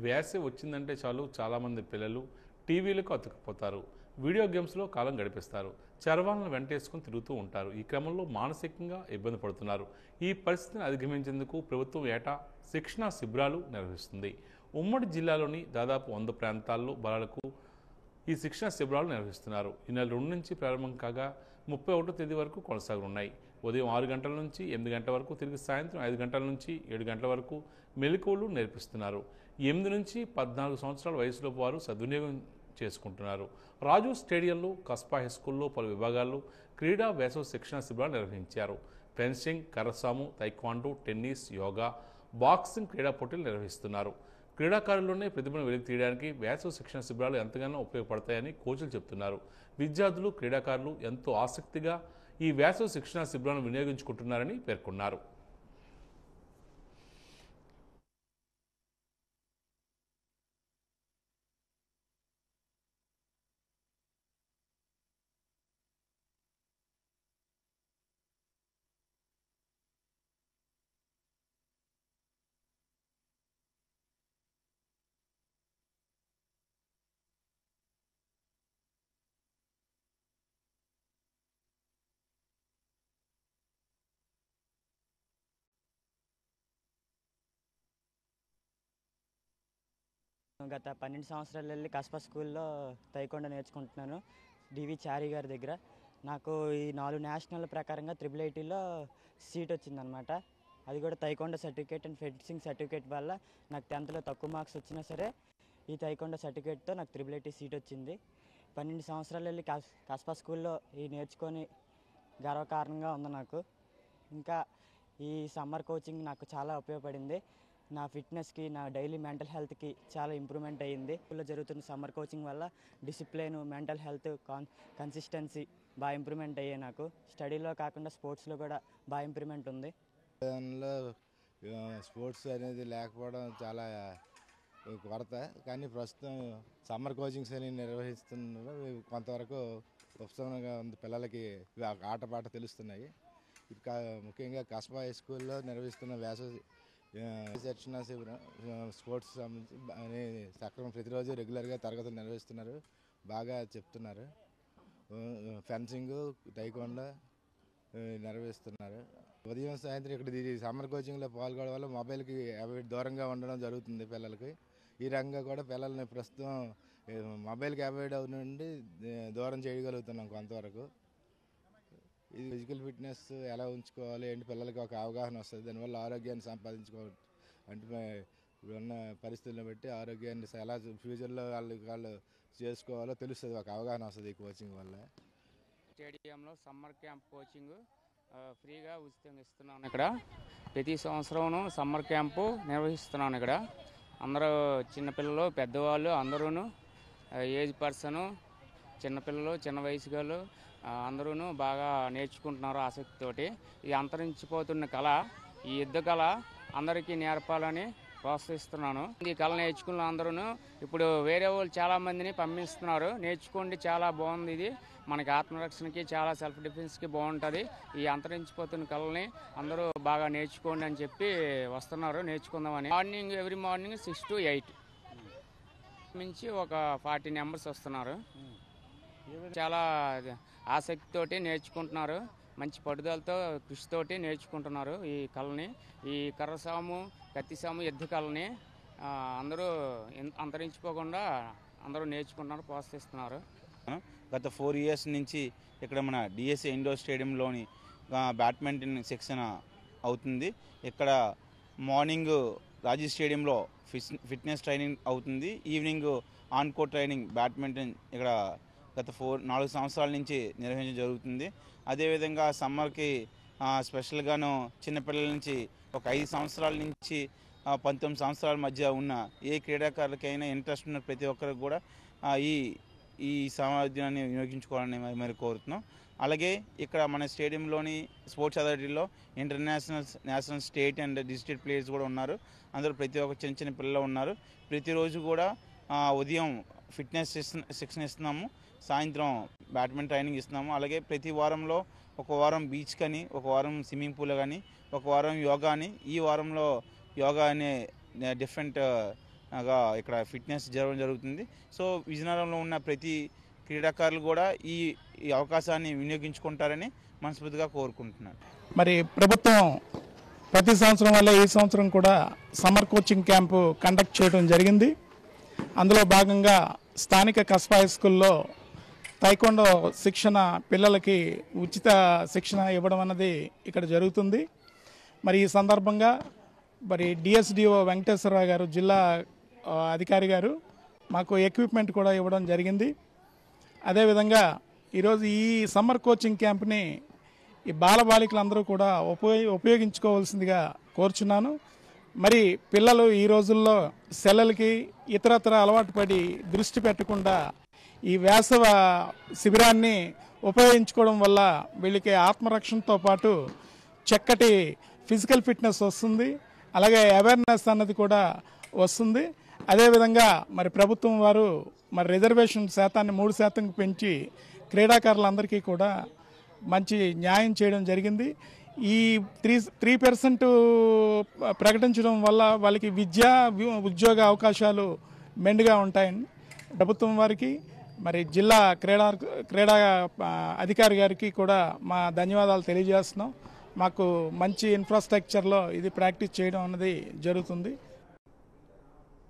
వేసవి వచ్చిందంటే చాలు చాలామంది పిల్లలు టీవీలకు అతుక్కుపోతారు. వీడియో గేమ్స్లో కాలం గడిపిస్తారు. చరవాలను వెంటేసుకుని తిరుగుతూ ఉంటారు. ఈ క్రమంలో మానసికంగా ఇబ్బంది పడుతున్నారు. ఈ పరిస్థితిని అధిగమించేందుకు ప్రభుత్వం ఏటా శిక్షణా శిబిరాలు నిర్వహిస్తుంది. ఉమ్మడి జిల్లాలోని దాదాపు 100 ప్రాంతాల్లో బాలలకు ఈ శిక్షణ శిబిరాలు నిర్వహిస్తున్నారు. ఈ నెల 2 నుంచి ప్రారంభం కాగా 31వ తేదీ వరకు కొనసాగనున్నాయి. ఉదయం 6 గంటల నుంచి 8 గంటల వరకు, తిరిగి సాయంత్రం 5 గంటల నుంచి 7 గంటల వరకు మెలకువలు నేర్పిస్తున్నారు. 8 నుంచి 14 సంవత్సరాల వయసులోపు వారు సద్వినియోగం చేసుకుంటున్నారు. రాజు స్టేడియంలో కస్బా హై స్కూల్లో పలు విభాగాల్లో క్రీడా వేసవి శిక్షణ శిబిరాలు నిర్వహించారు. ఫెన్సింగ్, కర్రసాము, తైక్వాండో, టెన్నిస్, యోగా, బాక్సింగ్ క్రీడా పోటీలు నిర్వహిస్తున్నారు. క్రీడాకారుల్లోనే ప్రతిభను వెలికి తీయడానికి వేసవి శిక్షణ శిబిరాలు ఎంతగానో ఉపయోగపడతాయని కోచ్లు చెబుతున్నారు. విద్యార్థులు, క్రీడాకారులు ఎంతో ఆసక్తిగా ఈ వేసవి శిక్షణ శిబిరాలను వినియోగించుకుంటున్నారని పేర్కొన్నారు. గత 12 సంవత్సరాలు వెళ్ళి కస్బా స్కూల్లో తైకొండ నేర్చుకుంటున్నాను. డివి చారి గారి దగ్గర నాకు ఈ 4 నేషనల్ ప్రకారంగా IIITలో సీట్ వచ్చిందనమాట. అది కూడా taekwondo certificate and fencing certificate వల్ల నాకు 10థ్లో తక్కువ మార్క్స్ వచ్చినా సరే ఈ తైకొండ సర్టిఫికేట్తో నాకు IIIT సీట్ వచ్చింది. 12 సంవత్సరాలు వెళ్ళి కస్బా స్కూల్లో ఈ నేర్చుకొని గర్వకారణంగా ఉంది నాకు. ఇంకా ఈ సమ్మర్ కోచింగ్ నాకు చాలా ఉపయోగపడింది. నా ఫిట్నెస్కి, నా డైలీ మెంటల్ హెల్త్కి చాలా ఇంప్రూవ్మెంట్ అయ్యింది. స్కూల్లో జరుగుతున్న సమ్మర్ కోచింగ్ వల్ల డిసిప్లిన్, మెంటల్ హెల్త్, కన్సిస్టెన్సీ బాగా ఇంప్రూవ్మెంట్ అయ్యాయి. నాకు స్టడీలో కాకుండా స్పోర్ట్స్లో కూడా బాగా ఇంప్రూవ్మెంట్ ఉంది. స్పోర్ట్స్ అనేది లేకపోవడం చాలా కొరత, కానీ ప్రస్తుతం సమ్మర్ కోచింగ్స్ అని నిర్వహిస్తున్నారు. కొంతవరకు ఉపశమనంగా ఉంది. పిల్లలకి ఆటపాట తెలుస్తున్నాయి. ముఖ్యంగా కస్బా హై స్కూల్లో నిర్వహిస్తున్న వేసవి శిక్షణ శిబిరం స్పోర్ట్స్ సంబంధించి సక్రమం ప్రతిరోజు రెగ్యులర్గా తరగతులు నిర్వహిస్తున్నారు. బాగా చెప్తున్నారు. ఫెన్సింగ్, టైక్వాండో నిర్వహిస్తున్నారు. ఉదయం సాయంత్రం ఇక్కడ సమ్మర్ కోచింగ్లో పాల్గొనడం వల్ల మొబైల్కి దూరంగా ఉండడం జరుగుతుంది పిల్లలకి. ఈ రకంగా కూడా పిల్లల్ని ప్రస్తుతం మొబైల్కి అవాయిడ్ నుండి దూరం చేయగలుగుతున్నాం కొంతవరకు. ఇది ఫిజికల్ ఫిట్నెస్ ఎలా ఉంచుకోవాలి ఏంటి పిల్లలకి ఒక అవగాహన వస్తుంది. దానివల్ల ఆరోగ్యాన్ని సంపాదించుకోవాలి. అంటే ఇప్పుడున్న పరిస్థితులను బట్టి ఆరోగ్యాన్ని ఎలా ఫ్యూచర్లో వాళ్ళు చేసుకోవాలో తెలుస్తుంది, ఒక అవగాహన వస్తుంది ఈ కోచింగ్ వల్ల. స్టేడియంలో సమ్మర్ క్యాంప్ కోచింగ్ ఫ్రీగా ఉచితంగా ఇస్తున్నాను. ఇక్కడ ప్రతి సంవత్సరం సమ్మర్ క్యాంపు నిర్వహిస్తున్నాను. ఇక్కడ అందరూ చిన్నపిల్లలు, పెద్దవాళ్ళు అందరూ, ఏజ్ పర్సను, చిన్నపిల్లలు, చిన్న వయసు వాళ్ళు అందరూ బాగా నేర్చుకుంటున్నారు ఆసక్తితోటి. ఈ అంతరించిపోతున్న కళ, ఈ యుద్ధ కళ అందరికీ నేర్పాలని ప్రోత్సహిస్తున్నాను. ఈ కళ నేర్చుకున్న అందరూ ఇప్పుడు వేరే వాళ్ళు చాలామందిని పంపిస్తున్నారు. నేర్చుకోండి, చాలా బాగుంది, ఇది మనకి ఆత్మరక్షణకి, చాలా సెల్ఫ్ డిఫెన్స్కి బాగుంటుంది. ఈ అంతరించిపోతున్న కళని అందరూ బాగా నేర్చుకోండి అని చెప్పి వస్తున్నారు, నేర్చుకుందామని. ఎవ్రీ మార్నింగ్ 6 to 8 నుంచి ఒక 40 మెంబర్స్ వస్తున్నారు. చాలా ఆసక్తితోటి నేర్చుకుంటున్నారు. మంచి పట్టుదలతో, కృషితోటి నేర్చుకుంటున్నారు ఈ కళని. ఈ కర్రసాము, కత్తిసాము, యుద్ధ కళని అందరూ అంతరించిపోకుండా అందరూ నేర్చుకుంటున్నారు, ప్రోత్సహిస్తున్నారు. గత 4 years నుంచి ఇక్కడ మన డిఎస్ఏ ఇండోర్ స్టేడియంలోని బ్యాడ్మింటన్ శిక్షణ అవుతుంది. ఇక్కడ మార్నింగ్ రాజీ స్టేడియంలో ఫిట్నెస్ ట్రైనింగ్ అవుతుంది. ఈవినింగ్ ఆన్కోర్ట్ ట్రైనింగ్ బ్యాడ్మింటన్ ఇక్కడ గత 4 సంవత్సరాల నుంచి నిర్వహించడం జరుగుతుంది. అదేవిధంగా సమ్మర్కి స్పెషల్గాను చిన్నపిల్లల నుంచి ఒక 5 సంవత్సరాల నుంచి 19 సంవత్సరాల మధ్య ఉన్న ఏ క్రీడాకారులకైనా ఇంట్రెస్ట్ ఉన్న ప్రతి ఒక్కరికి కూడా ఈ సామర్థ్యాన్ని వినియోగించుకోవాలని మరి కోరుతున్నాం. అలాగే ఇక్కడ మన స్టేడియంలోని స్పోర్ట్స్ అథారిటీలో international, national, state and district players కూడా ఉన్నారు. అందరూ ప్రతి ఒక్క చిన్న చిన్న పిల్లలు ఉన్నారు. ప్రతిరోజు కూడా ఉదయం ఫిట్నెస్ శిక్షణ ఇస్తున్నాము, సాయంత్రం బ్యాడ్మింటన్ ట్రైనింగ్ ఇస్తున్నాము. అలాగే ప్రతి వారంలో ఒక వారం బీచ్ కానీ, ఒక వారం స్విమ్మింగ్ పూల్ కానీ, ఒక వారం యోగా అని, ఈ వారంలో యోగా అనే డిఫరెంట్ ఇక్కడ ఫిట్నెస్ జరగడం జరుగుతుంది. సో విజయనగరంలో ఉన్న ప్రతి క్రీడాకారులు కూడా ఈ అవకాశాన్ని వినియోగించుకుంటారని మనస్ఫూర్తిగా కోరుకుంటున్నాను. మరి ప్రభుత్వం ప్రతి సంవత్సరం వల్ల ఈ సంవత్సరం కూడా సమ్మర్ కోచింగ్ క్యాంపు కండక్ట్ చేయడం జరిగింది. అందులో భాగంగా స్థానిక కస్బా హై స్కూల్లో తైకొండో శిక్షణ పిల్లలకి ఉచిత శిక్షణ ఇవ్వడం అన్నది ఇక్కడ జరుగుతుంది. మరి ఈ సందర్భంగా మరి డిఎస్డిఓ వెంకటేశ్వరరావు గారు జిల్లా అధికారి గారు మాకు ఎక్విప్మెంట్ కూడా ఇవ్వడం జరిగింది. అదేవిధంగా ఈరోజు ఈ సమ్మర్ కోచింగ్ క్యాంప్ని ఈ బాలబాలికలందరూ కూడా ఉపయోగించుకోవాల్సిందిగా కోరుచున్నాను. మరి పిల్లలు ఈ రోజుల్లో సెలవులకి ఇతరత్ర అలవాటు పడి దృష్టి పెట్టకుండా ఈ వేసవ శిబిరాన్ని ఉపయోగించుకోవడం వల్ల వీళ్ళకి ఆత్మరక్షణతో పాటు చక్కటి ఫిజికల్ ఫిట్నెస్ వస్తుంది, అలాగే అవేర్నెస్ అన్నది కూడా వస్తుంది. అదేవిధంగా మరి ప్రభుత్వం వారు మరి రిజర్వేషన్ శాతాన్ని 3% పెంచి క్రీడాకారులందరికీ కూడా మంచి న్యాయం చేయడం జరిగింది. ఈ 3% ప్రకటించడం వల్ల వాళ్ళకి ఉద్యోగ అవకాశాలు మెండుగా ఉంటాయని ప్రభుత్వం వారికి మరి జిల్లా క్రీడా అధికారి గారికి కూడా మా ధన్యవాదాలు తెలియజేస్తున్నాం. మాకు మంచి ఇన్ఫ్రాస్ట్రక్చర్లో ఇది ప్రాక్టీస్ చేయడం అన్నది జరుగుతుంది.